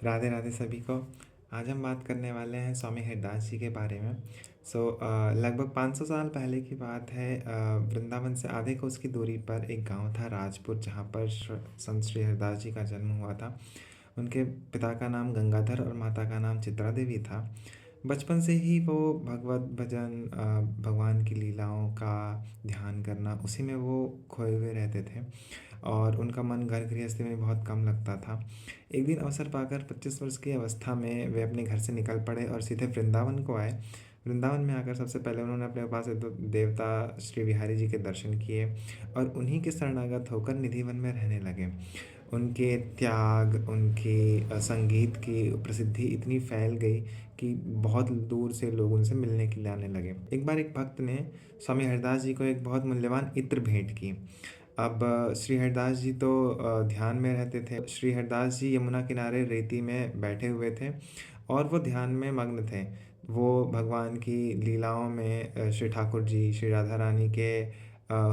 राधे राधे सभी को। आज हम बात करने वाले हैं स्वामी हरिदास जी के बारे में। लगभग 500 साल पहले की बात है। वृंदावन से आधे कोस की दूरी पर एक गांव था राजपुर, जहाँ पर संत श्री हरिदास जी का जन्म हुआ था। उनके पिता का नाम गंगाधर और माता का नाम चित्रा देवी था। बचपन से ही वो भगवत भजन, भगवान की लीलाओं का ध्यान करना, उसी में वो खोए हुए रहते थे और उनका मन घर गृहस्थी में बहुत कम लगता था। एक दिन अवसर पाकर 25 वर्ष की अवस्था में वे अपने घर से निकल पड़े और सीधे वृंदावन को आए। वृंदावन में आकर सबसे पहले उन्होंने अपने पास एक तो देवता श्री बिहारी जी के दर्शन किए और उन्हीं के शरणागत होकर निधिवन में रहने लगे। उनके त्याग, उनकी संगीत की प्रसिद्धि इतनी फैल गई कि बहुत दूर से लोग उनसे मिलने के लिए आने लगे। एक बार एक भक्त ने स्वामी हरिदास जी को एक बहुत मूल्यवान इत्र भेंट की। अब श्री हरिदास जी तो ध्यान में रहते थे। श्री हरिदास जी यमुना किनारे रेती में बैठे हुए थे और वो ध्यान में मग्न थे। वो भगवान की लीलाओं में, श्री ठाकुर जी, श्री राधा रानी के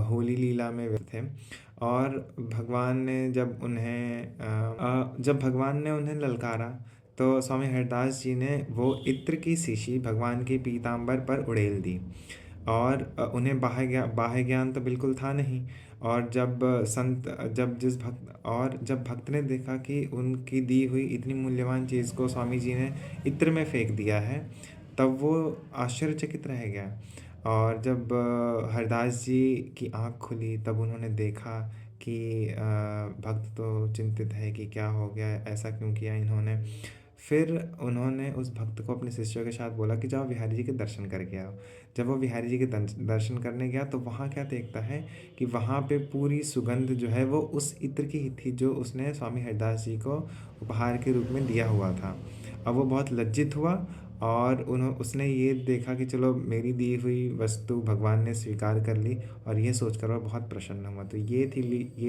होली लीला में व्यस्त थे। और जब भगवान ने उन्हें ललकारा तो स्वामी हरिदास जी ने वो इत्र की शीशी भगवान के पीताम्बर पर उड़ेल दी। और उन्हें बाह्य ज्ञान तो बिल्कुल था नहीं। और जब भक्त ने देखा कि उनकी दी हुई इतनी मूल्यवान चीज़ को स्वामी जी ने इत्र में फेंक दिया है, तब वो आश्चर्यचकित रह गया। और जब हरदास जी की आँख खुली, तब उन्होंने देखा कि भक्त तो चिंतित है कि क्या हो गया, ऐसा क्यों किया इन्होंने। फिर उन्होंने उस भक्त को अपने शिष्यों के साथ बोला कि जाओ बिहारी जी के दर्शन करके आओ। जब वो बिहारी जी के दर्शन करने गया तो वहाँ क्या देखता है कि वहाँ पे पूरी सुगंध जो है वो उस इत्र की ही थी जो उसने स्वामी हरिदास जी को उपहार के रूप में दिया हुआ था। अब वो बहुत लज्जित हुआ और उसने ये देखा कि चलो मेरी दी हुई वस्तु भगवान ने स्वीकार कर ली, और ये सोचकर वह बहुत प्रसन्न हुआ। तो ये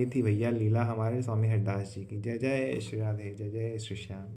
थी भैया लीला हमारे स्वामी हरिदास जी की। जय जय श्री राधे, जय जय श्री श्याम।